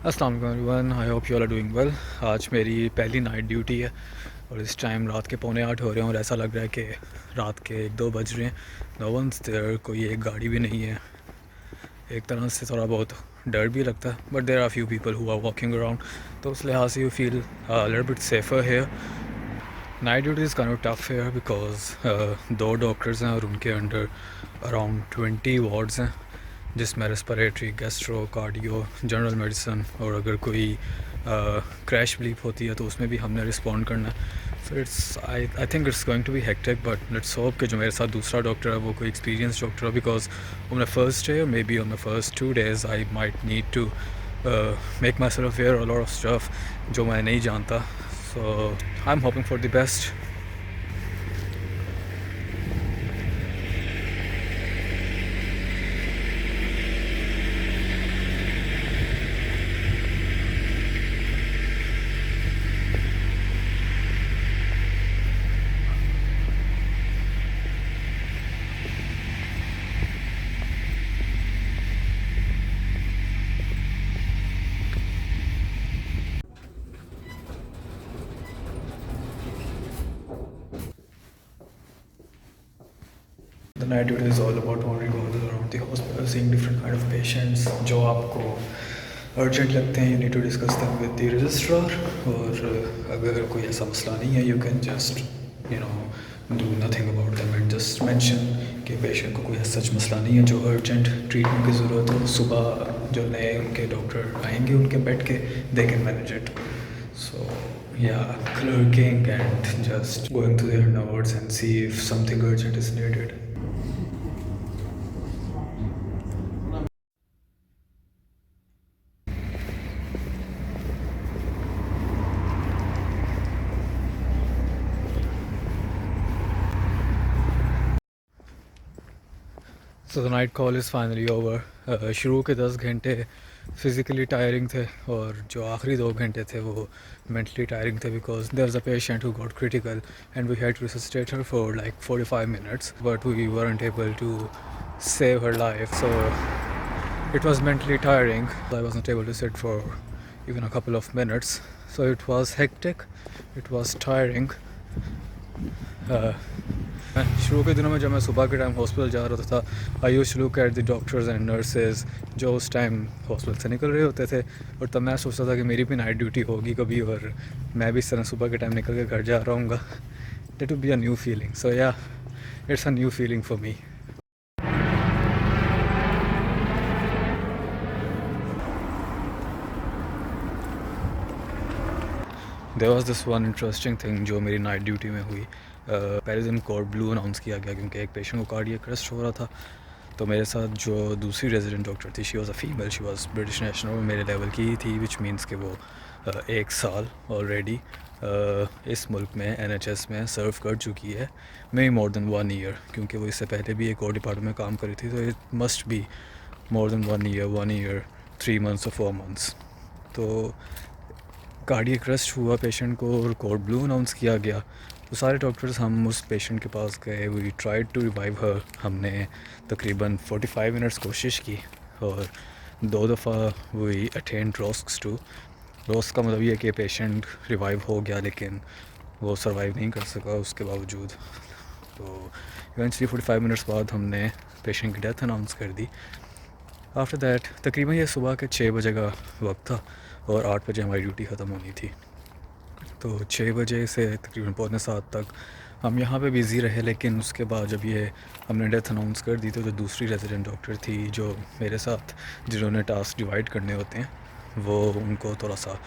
अस्सलाम वालेकुम everyone, I hope you all are doing well. आज मेरी पहली नाइट ड्यूटी है और इस टाइम रात के 7:45 हो रहे हैं और ऐसा लग रहा है कि रात के 1-2 बज रहे हैं। नो वंस देयर, कोई एक गाड़ी भी नहीं है। एक तरह से थोड़ा बहुत डर भी लगता है, but there are few people who are walking around, तो उस लिहाज से you feel little bit safer here. Night duty is kind of tough here because 2 doctors हैं और उनके अंडर अराउंड 20 वार्ड्स हैं, जिसमें respiratory, gastro, cardio, general medicine, और अगर कोई क्रैश ब्लीप होती है तो उसमें भी हमने रिस्पॉन्ड करना है। So it's I think it's going to be hectic, but let's hope कि जो मेरे साथ दूसरा डॉक्टर है वो कोई एक्सपीरियंस डॉक्टर है, because on the first day, maybe on the first 2 days I might need to make myself aware a lot of stuff जो मैं नहीं जानता। So I am hoping for the best. The night duty is all about wandering all around the hospital, seeing different kind of patients जो आपको urgent लगते हैं. You need to discuss them with the registrar, और अगर कोई ऐसा मसला नहीं है, you can just do nothing about them and just mention कि पेशेंट को कोई सच मसला नहीं है जो urgent ट्रीटमेंट की ज़रूरत हो. सुबह जो नए उनके डॉक्टर आएंगे उनके बैठ के they can manage it. So yeah, clerking and just going through their notes and see if something urgent is needed. So the night call is finally over. शुरू के 10 घंटे फ़िज़िकली टायरिंग थे और जो आखिरी 2 घंटे थे वो मेंटली टायरिंग थे, because there is a patient who got critical and we had to resuscitate her for like 45 minutes, but we weren't able to save her life. So it was mentally tiring. I wasn't able to sit for even a couple of minutes. So it was hectic, it was tiring. शुरू के दिनों में जब मैं सुबह के time hospital जा रहा था, I used to look at the doctors and nurses जो उस टाइम हॉस्पिटल से निकल रहे होते थे, और तब मैं सोचता था कि मेरी भी नाइट ड्यूटी होगी कभी और मैं भी इस तरह सुबह के टाइम निकल के घर जा रहा हूँ. That would be a new feeling. So yeah, it's a new feeling for me. There was this one interesting thing जो मेरी नाइट ड्यूटी में हुई. पहले दिन कोड ब्लू अनाउंस किया गया क्योंकि एक पेशेंट को कार्डियक अरेस्ट हो रहा था. तो मेरे साथ जो दूसरी रेजिडेंट डॉक्टर थी, she was a female, she was British national, मेरे लेवल की ही थी, विच मीन्स कि वो 1 साल ऑलरेडी इस मुल्क में NHS में सर्व कर चुकी है, मे मोर देन 1 ईयर, क्योंकि वो इससे पहले भी एक और डिपार्टमेंट में काम करी थी. तो it must be more than 1 year 3 months or 4 months. तो कार्डियक अरेस्ट हुआ पेशेंट को और कोड ब्लू अनाउंस किया गया. तो सारे डॉक्टर्स हम उस पेशेंट के पास गए. वी ट्राइड टू रिवाइव हर. हमने तकरीबन 45 मिनट्स कोशिश की और 2 दफ़ा वी अटेंड रोस्क 2. रोस्क का मतलब ये कि पेशेंट रिवाइव हो गया लेकिन वो सर्वाइव नहीं कर सका उसके बावजूद. तो इवेंचुअली 45 मिनट्स बाद हमने पेशेंट की डेथ अनाउंस कर दी. आफ्टर दैट तकरीबन ये सुबह के 6 बजे का वक्त था और 8 बजे हमारी ड्यूटी ख़त्म होनी थी. तो 6 बजे से तकरीबन 6:45 तक हम यहाँ पे बिज़ी रहे. लेकिन उसके बाद जब ये हमने डेथ अनाउंस कर दी तो जो दूसरी रेजिडेंट डॉक्टर थी जो मेरे साथ, जिन्होंने टास्क डिवाइड करने होते हैं, वो उनको थोड़ा सा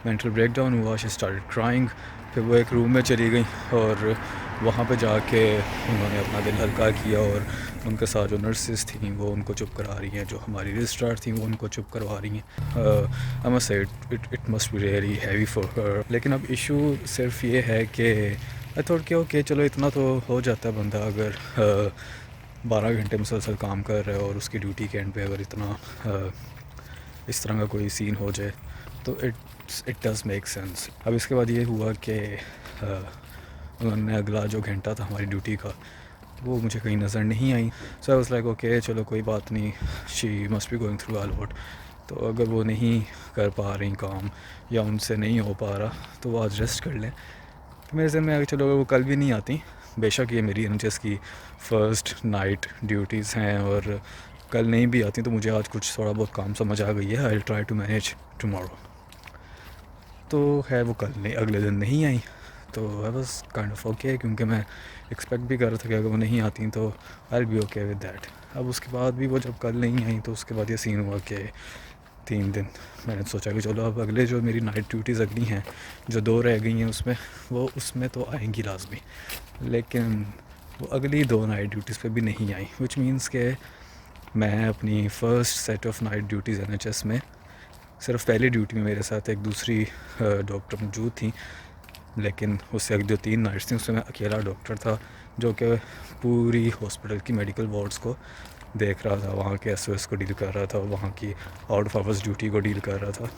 मेंटल ब्रेकडाउन हुआ. She started crying. फिर वो एक रूम में चली गई और वहाँ पे जाके उन्होंने अपना दिल हल्का किया और उनके साथ जो नर्सेस थी वो उनको चुप करा रही हैं, जो हमारी रजिस्ट्रार थी वो उनको चुप करवा रही हैं. I must say it must be really heavy for her. लेकिन अब इशू सिर्फ ये है कि आई थॉट कि ओके चलो इतना तो हो जाता है बंदा अगर 12 घंटे मुसलसल काम कर रहा है और उसकी ड्यूटी के एंड पे अगर इतना इस तरह का कोई सीन हो जाए तो इट डज़ मेक सेंस. अब इसके बाद ये हुआ कि उन्होंने अगला जो घंटा था हमारी ड्यूटी का वो मुझे कहीं नज़र नहीं आई. सो आई वाज लाइक ओके चलो कोई बात नहीं, she must be going through a lot. तो अगर वो नहीं कर पा रही काम या उनसे नहीं हो पा रहा तो वो आज रेस्ट कर लें। तो मेरे जहन में आगे चलो अगर वो कल भी नहीं आती, बेशक ये मेरी NHS की फ़र्स्ट नाइट ड्यूटीज़ हैं और कल नहीं भी आती तो मुझे आज कुछ थोड़ा बहुत काम समझ आ गई है। I will try to manage tomorrow. तो है वो कल नहीं, अगले दिन नहीं आई तो I was kind of okay, क्योंकि मैं एक्सपेक्ट भी कर रहा था कि अगर वो नहीं आती तो I will be okay with that. अब उसके बाद भी वो जब कल नहीं आई तो उसके बाद ये सीन हुआ कि 3 दिन मैंने सोचा कि चलो अब अगले जो मेरी नाइट ड्यूटीज़ अगली हैं जो 2 रह गई हैं उसमें तो आएंगी लाजमी, लेकिन वो अगली 2 नाइट ड्यूटीज़ पे भी नहीं आई, विच मीन्स के मैं अपनी first set of night duties NHS में सिर्फ पहली ड्यूटी में मेरे साथ एक दूसरी डॉक्टर मौजूद थी, लेकिन उससे जो 3 नाइट्स थी उसमें मैं अकेला डॉक्टर था जो कि पूरी हॉस्पिटल की मेडिकल वार्ड्स को देख रहा था, वहाँ के SOS को डील कर रहा था, वहाँ की आउट ऑफ आवर्स ड्यूटी को डील कर रहा था।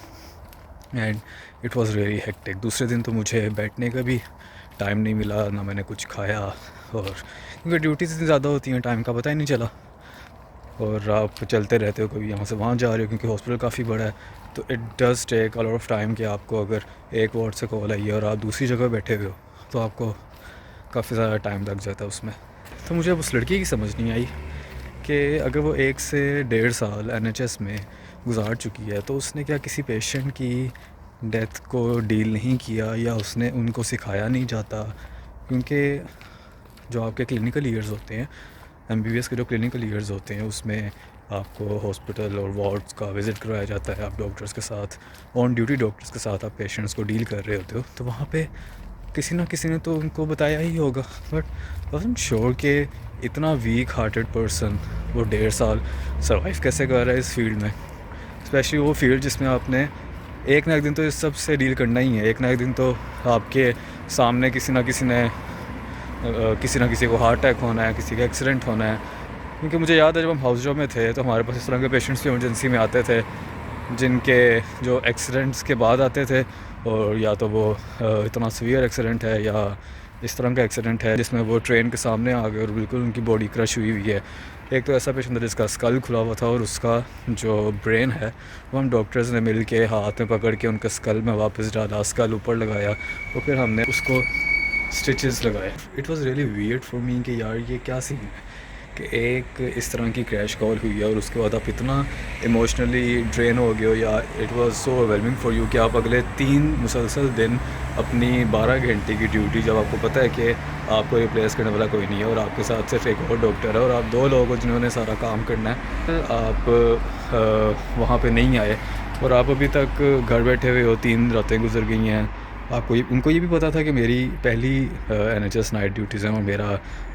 And it was really hectic. दूसरे दिन तो मुझे बैठने का भी टाइम नहीं मिला, ना मैंने कुछ खाया, और क्योंकि ड्यूटीज़ इतनी ज़्यादा होती हैं टाइम का पता ही नहीं चला, और आप चलते रहते हो, कभी यहाँ से वहाँ जा रहे हो क्योंकि हॉस्पिटल काफ़ी बड़ा है, तो it does take a lot of time कि आपको अगर एक वार्ड से कॉल आई है और आप दूसरी जगह बैठे हुए हो तो आपको काफ़ी ज़्यादा टाइम लग जाता है उसमें। तो मुझे अब उस लड़की की समझ नहीं आई कि अगर वो 1 से 1.5 साल NHS में गुजार चुकी है तो उसने क्या किसी पेशेंट की डेथ को डील नहीं किया, या उसने उनको सिखाया नहीं जाता, क्योंकि जो आपके क्लिनिकल ईयर्स होते हैं, MBBS के जो क्लिनिकल ईयर्स होते हैं उसमें आपको हॉस्पिटल और वार्ड्स का विज़िट करवाया जाता है, आप डॉक्टर्स के साथ, ऑन ड्यूटी डॉक्टर्स के साथ आप पेशेंट्स को डील कर रहे होते हो, तो वहाँ पे किसी ना किसी ने तो उनको बताया ही होगा। बट आई वाज़न्ट श्योर कि इतना वीक हार्टेड पर्सन वो 1.5 साल सर्वाइव कैसे कर रहा है इस फील्ड में, स्पेशली वो फील्ड जिसमें आपने एक ना एक दिन तो इस सब से डील करना ही है। एक ना एक दिन तो आपके सामने किसी ना किसी को हार्ट अटैक होना है, किसी का एक्सीडेंट होना है। क्योंकि मुझे याद है जब हम हाउस जॉब में थे तो हमारे पास इस तरह के पेशेंट्स भी इमरजेंसी में आते थे जिनके जो एक्सीडेंट्स के बाद आते थे, और या तो वो इतना सीवियर एक्सीडेंट है या इस तरह का एक्सीडेंट है जिसमें वो ट्रेन के सामने आ गए और बिल्कुल उनकी बॉडी क्रश हुई हुई है। एक तो ऐसा पेशेंट था जिसका स्कल खुला हुआ था और उसका जो ब्रेन है वो हम डॉक्टर्स ने मिल के हाथ में पकड़ के उनके स्कल में वापस डाला, स्कल ऊपर लगाया और फिर हमने उसको स्टिचेस लगाए। It was really weird for me कि यार ये क्या सीन है कि एक इस तरह की क्रैश कॉल हुई है और उसके बाद आप इतना इमोशनली ड्रेन हो गए हो, या it was so overwhelming for you कि आप अगले 3 मुसलसल दिन अपनी 12 घंटे की ड्यूटी, जब आपको पता है कि आपको रिप्लेस करने वाला कोई नहीं है और आपके साथ सिर्फ एक और डॉक्टर है और आप 2 लोगों को जिन्होंने सारा काम करना है, आप वहाँ पे नहीं आए और आप अभी तक घर बैठे हुए हो, 3 रातें गुजर गई हैं। आपको उनको ये भी पता था कि मेरी पहली NHS नाइट ड्यूटीज़ हैं और मेरा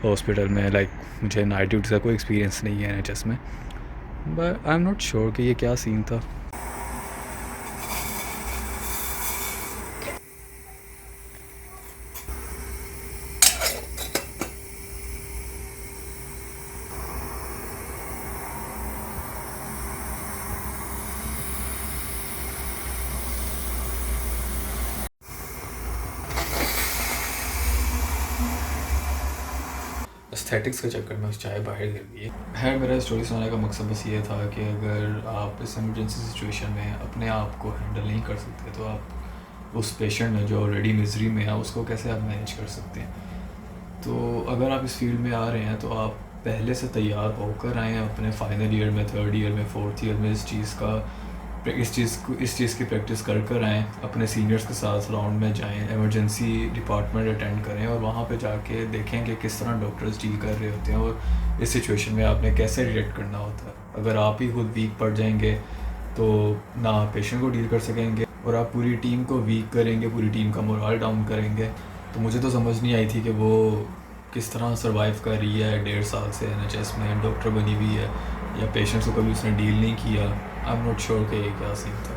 हॉस्पिटल में मुझे नाइट ड्यूटीज़ का कोई एक्सपीरियंस नहीं है NHS में, but I am not sure कि ये क्या सीन था। एस्थेटिक्स के चक्कर में चाय बाहर गिर गई है। मेरा स्टोरी सुनाने का मकसद बस ये था कि अगर आप इस इमरजेंसी सिचुएशन में अपने आप को हैंडल नहीं कर सकते तो आप उस पेशेंट में जो ऑलरेडी मिजरी में है उसको कैसे आप मैनेज कर सकते हैं। तो अगर आप इस फील्ड में आ रहे हैं तो आप पहले से तैयार होकर आएँ, अपने फाइनल ईयर में, 3rd ईयर में, 4th ईयर में इस चीज़ की प्रैक्टिस कर आएँ, अपने सीनियर्स के साथ राउंड में जाएं, इमरजेंसी डिपार्टमेंट अटेंड करें और वहाँ पे जाके देखें कि किस तरह डॉक्टर्स डील कर रहे होते हैं और इस सिचुएशन में आपने कैसे रिएक्ट करना होता है। अगर आप ही खुद वीक पड़ जाएंगे तो ना आप पेशेंट को डील कर सकेंगे और आप पूरी टीम को वीक करेंगे, पूरी टीम का मोरल डाउन करेंगे। तो मुझे तो समझ नहीं आई थी कि वो किस तरह सर्वाइव कर रही है 1.5 साल से NHS में, डॉक्टर बनी हुई है, या पेशेंट्स को कभी उसने डील नहीं किया। आई एम नॉट श्योर कि ये क्या सीन था।